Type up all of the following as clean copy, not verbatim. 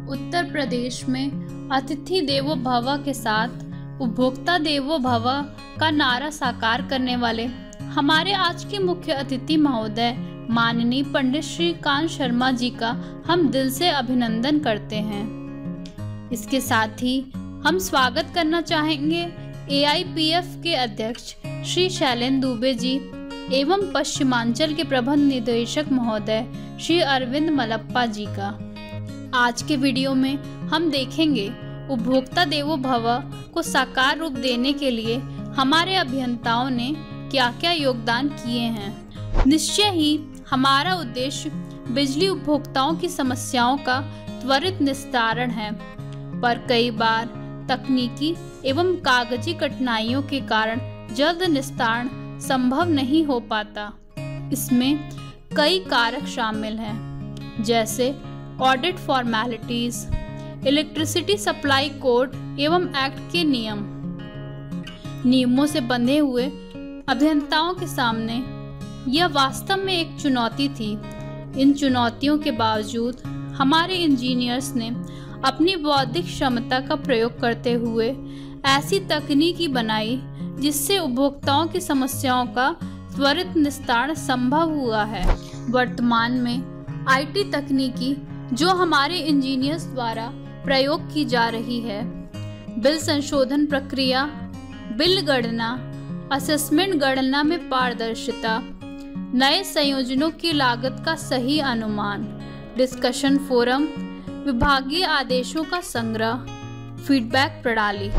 उत्तर प्रदेश में अतिथि देवो भव के साथ उपभोक्ता देवो भव का नारा साकार करने वाले हमारे आज के मुख्य अतिथि महोदय माननीय पंडित श्री कांत शर्मा जी का हम दिल से अभिनंदन करते हैं। इसके साथ ही हम स्वागत करना चाहेंगे AIPF के अध्यक्ष श्री शैलेंद्र दुबे जी एवं पश्चिमांचल के प्रबंध निदेशक महोदय श्री अरविंद मलप्पा जी का। आज के वीडियो में हम देखेंगे उपभोक्ता देवो भव को साकार रूप देने के लिए हमारे अभियंताओं ने क्या क्या योगदान किए हैं। निश्चय ही हमारा उद्देश्य बिजली उपभोक्ताओं की समस्याओं का त्वरित निस्तारण है, पर कई बार तकनीकी एवं कागजी कठिनाइयों के कारण जल्द निस्तारण संभव नहीं हो पाता। इसमें कई कारक शामिल हैं, जैसे audit formalities, electricity supply code एवं एक्ट के नियमों से बंधे हुए अभियंताओं के सामने यह वास्तव में एक चुनौती थी। इन चुनौतियों के बावजूद हमारे इंजीनियर्स ने अपनी बौद्धिक क्षमता का प्रयोग करते हुए ऐसी तकनीकी बनाई जिससे उपभोक्ताओं की समस्याओं का त्वरित निस्तारण संभव हुआ है। वर्तमान में IT तकनीकी जो हमारे इंजीनियर्स द्वारा प्रयोग की जा रही है, बिल संशोधन प्रक्रिया, बिल गणना, असेसमेंट गणना में पारदर्शिता, नए संयोजनों की लागत का सही अनुमान, डिस्कशन फोरम, विभागीय आदेशों का संग्रह, फीडबैक प्रणाली।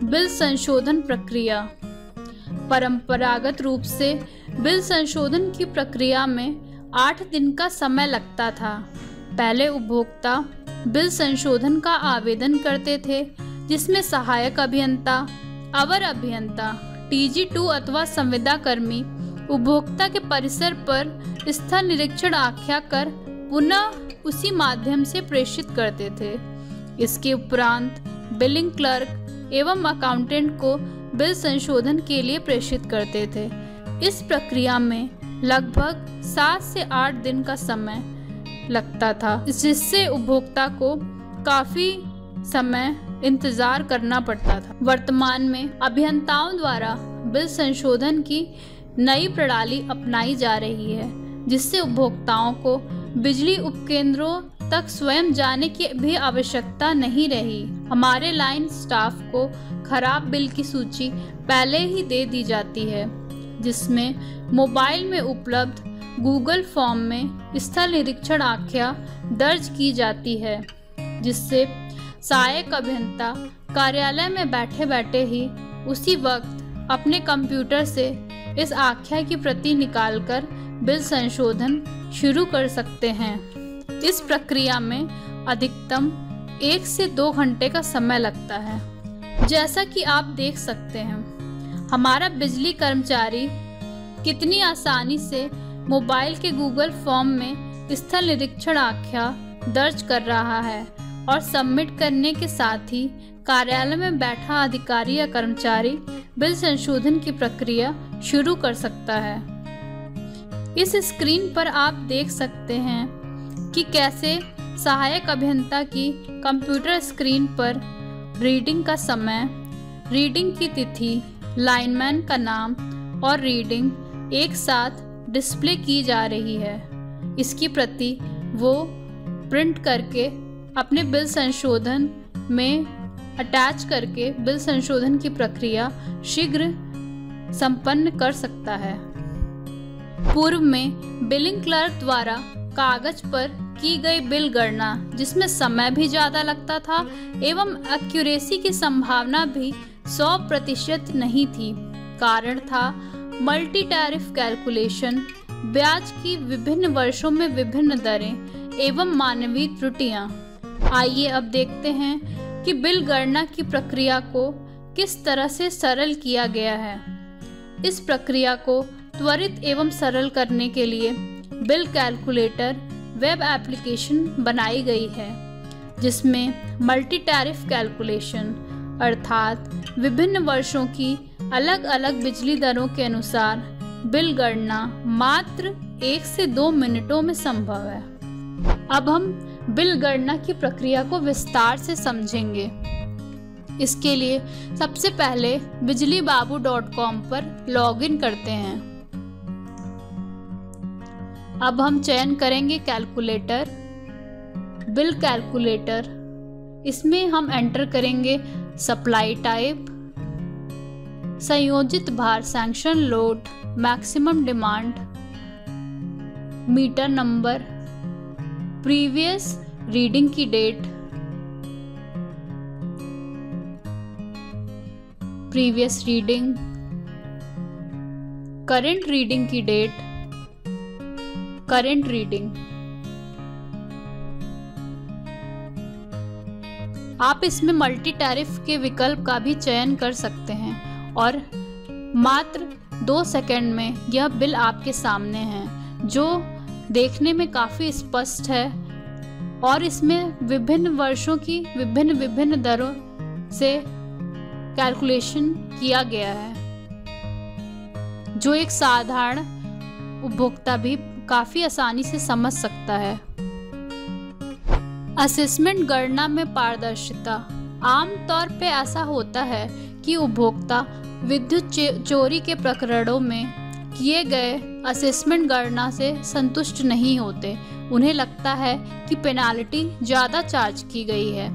बिल संशोधन प्रक्रिया। परंपरागत रूप से बिल संशोधन की प्रक्रिया में 8 दिन का समय लगता था। पहले उपभोक्ता बिल संशोधन का आवेदन करते थे, जिसमें सहायक अभियंता, अवर अभियंता, TG2 अथवा संविदा कर्मी उपभोक्ता के परिसर पर स्थल निरीक्षण आख्या कर पुनः उसी माध्यम से प्रेषित करते थे। इसके उपरांत बिलिंग क्लर्क एवं अकाउंटेंट को बिल संशोधन के लिए प्रेषित करते थे। इस प्रक्रिया में लगभग 7 से 8 दिन का समय लगता था, जिससे उपभोक्ता को काफी समय इंतजार करना पड़ता था। वर्तमान में अभियंताओं द्वारा बिल संशोधन की नई प्रणाली अपनाई जा रही है, जिससे उपभोक्ताओं को बिजली उपकेंद्रों तक स्वयं जाने की भी आवश्यकता नहीं रही। हमारे लाइन स्टाफ को खराब बिल की सूची पहले ही दे दी जाती है, जिसमें मोबाइल में उपलब्ध गूगल फॉर्म में स्थल निरीक्षण आख्या दर्ज की जाती है, जिससे सहायक अभियंता कार्यालय में बैठे बैठे ही उसी वक्त अपने कंप्यूटर से इस आख्या की प्रति निकालकर बिल संशोधन शुरू कर सकते हैं। इस प्रक्रिया में अधिकतम 1 से 2 घंटे का समय लगता है। जैसा कि आप देख सकते हैं, हमारा बिजली कर्मचारी कितनी आसानी से मोबाइल के गूगल फॉर्म में स्थल निरीक्षण आख्या दर्ज कर रहा है और सबमिट करने के साथ ही कार्यालय में बैठा अधिकारी या कर्मचारी बिल संशोधन की प्रक्रिया शुरू कर सकता है। इस स्क्रीन पर आप देख सकते हैं कि कैसे सहायक अभियंता की कंप्यूटर स्क्रीन पर रीडिंग का समय, रीडिंग की तिथि, लाइनमैन का नाम और रीडिंग एक साथ डिस्प्ले की जा रही है। इसकी प्रति वो प्रिंट करके अपने बिल संशोधन में अटैच करके बिल संशोधन की प्रक्रिया शीघ्र संपन्न कर सकता है। पूर्व में बिलिंग क्लर्क द्वारा कागज पर की गई बिल गणना, जिसमें समय भी ज़्यादा लगता था एवं एक्यूरेसी की संभावना भी 100% नहीं थी। कारण था मल्टी टैरिफ कैलकुलेशन, ब्याज की विभिन्न वर्षों में विभिन्न दरें एवं मानवीय त्रुटियां। आइए अब देखते हैं कि बिल गणना की प्रक्रिया को किस तरह से सरल किया गया है। इस प्रक्रिया को त्वरित एवं सरल करने के लिए बिल कैलकुलेटर वेब एप्लीकेशन बनाई गई है, जिसमें मल्टी टैरिफ कैलकुलेशन अर्थात विभिन्न वर्षों की अलग अलग बिजली दरों के अनुसार बिल गणना मात्र 1 से 2 मिनटों में संभव है। अब हम बिल गणना की प्रक्रिया को विस्तार से समझेंगे। इसके लिए सबसे पहले bijlibabu.com पर लॉगिन करते हैं। अब हम चयन करेंगे कैलकुलेटर, बिल कैलकुलेटर। इसमें हम एंटर करेंगे सप्लाई टाइप, संयोजित भार sanction load, maximum demand, meter number, previous reading की date, previous reading, current reading की डेट, करंट रीडिंग। आप इसमें मल्टी टैरिफ के विकल्प का भी चयन कर सकते हैं और मात्र 2 सेकंड में यह बिल आपके सामने है, जो देखने में काफ़ी स्पष्ट है और इसमें विभिन्न वर्षों की विभिन्न दरों से कैलकुलेशन किया गया है, जो एक साधारण उपभोक्ता भी काफ़ी आसानी से समझ सकता है। असेसमेंट गणना में पारदर्शिता। आमतौर पे ऐसा होता है कि उपभोक्ता विद्युत चोरी के प्रकरणों में किए गए असेसमेंट गणना से संतुष्ट नहीं होते। उन्हें लगता है कि पेनाल्टी ज़्यादा चार्ज की गई है।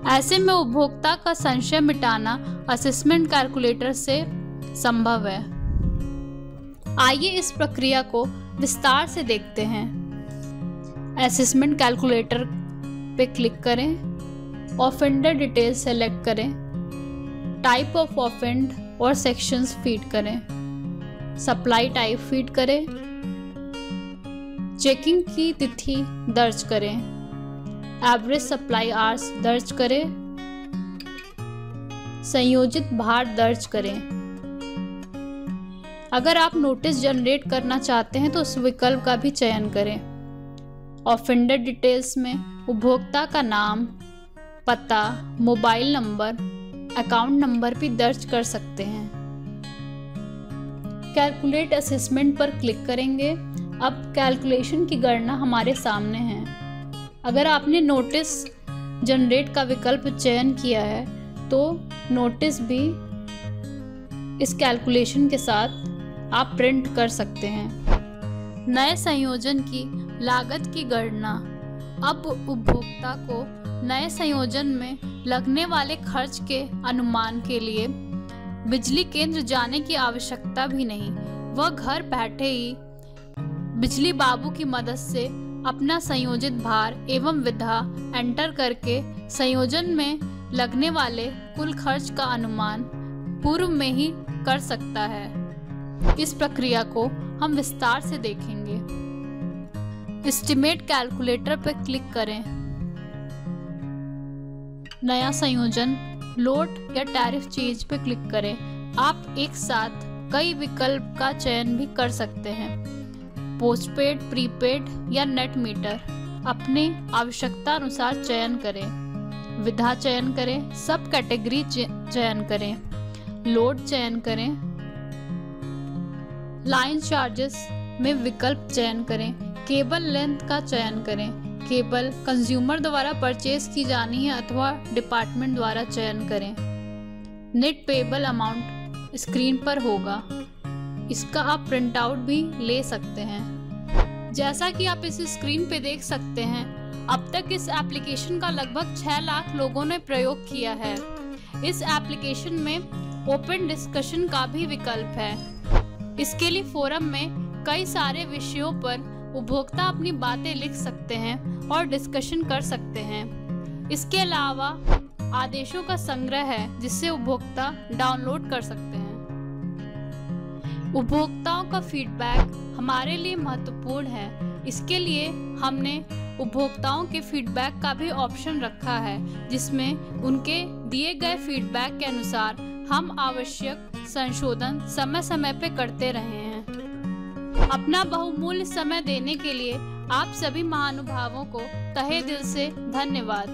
ऐसे में उपभोक्ता का संशय मिटाना असेसमेंट कैलकुलेटर से संभव है। आइए इस प्रक्रिया को विस्तार से देखते हैं। असेसमेंट कैलकुलेटर पे क्लिक करें, ऑफेंडर डिटेल सेलेक्ट करें, टाइप ऑफ ऑफेंड और सेक्शंस फीड करें, सप्लाई टाइप फीड करें, चेकिंग की तिथि दर्ज करें, एवरेज सप्लाई आवर्स दर्ज करें, संयोजित भार दर्ज करें। अगर आप नोटिस जनरेट करना चाहते हैं तो उस विकल्प का भी चयन करें। ऑफेंडर डिटेल्स में उपभोक्ता का नाम, पता, मोबाइल नंबर, अकाउंट नंबर भी दर्ज कर सकते हैं। कैलकुलेट असेसमेंट पर क्लिक करेंगे। अब कैलकुलेशन की गणना हमारे सामने है। अगर आपने नोटिस जनरेट का विकल्प चयन किया है तो नोटिस भी इस कैलकुलेशन के साथ आप प्रिंट कर सकते हैं। नए संयोजन की लागत की गणना। अब उपभोक्ता को नए संयोजन में लगने वाले खर्च के अनुमान के लिए बिजली केंद्र जाने की आवश्यकता भी नहीं। वह घर बैठे ही बिजली बाबू की मदद से अपना संयोजित भार एवं विधा एंटर करके संयोजन में लगने वाले कुल खर्च का अनुमान पूर्व में ही कर सकता है। इस प्रक्रिया को हम विस्तार से देखेंगे। एस्टिमेट कैलकुलेटर पर क्लिक करें। नया संयोजन, लोड या टैरिफ चेंज पर क्लिक करें। आप एक साथ कई विकल्प का चयन भी कर सकते हैं। पोस्टपेड, प्रीपेड या नेट मीटर अपने आवश्यकता अनुसार चयन करें। विधा चयन करें, सब कैटेगरी चयन करें, लोड चयन करें, लाइन चार्जेस में विकल्प चयन करें, केबल लेंथ का चयन करें। केबल कंज्यूमर द्वारा परचेज की जानी है अथवा डिपार्टमेंट द्वारा चयन करें। नेट पेबल अमाउंट स्क्रीन पर होगा, इसका आप प्रिंट आउट भी ले सकते हैं। जैसा कि आप इस स्क्रीन पे देख सकते हैं, अब तक इस एप्लीकेशन का लगभग 6 लाख लोगों ने प्रयोग किया है। इस एप्लीकेशन में ओपन डिस्कशन का भी विकल्प है। इसके लिए फोरम में कई सारे विषयों पर उपभोक्ता अपनी बातें लिख सकते हैं और डिस्कशन कर सकते हैं। इसके अलावा आदेशों का संग्रह है जिससे उपभोक्ता डाउनलोड कर सकते हैं। उपभोक्ताओं का फीडबैक हमारे लिए महत्वपूर्ण है। इसके लिए हमने उपभोक्ताओं के फीडबैक का भी ऑप्शन रखा है, जिसमें उनके दिए गए फीडबैक के अनुसार हम आवश्यक संशोधन समय समय पे करते रहे हैं। अपना बहुमूल्य समय देने के लिए आप सभी महानुभावों को तहे दिल से धन्यवाद।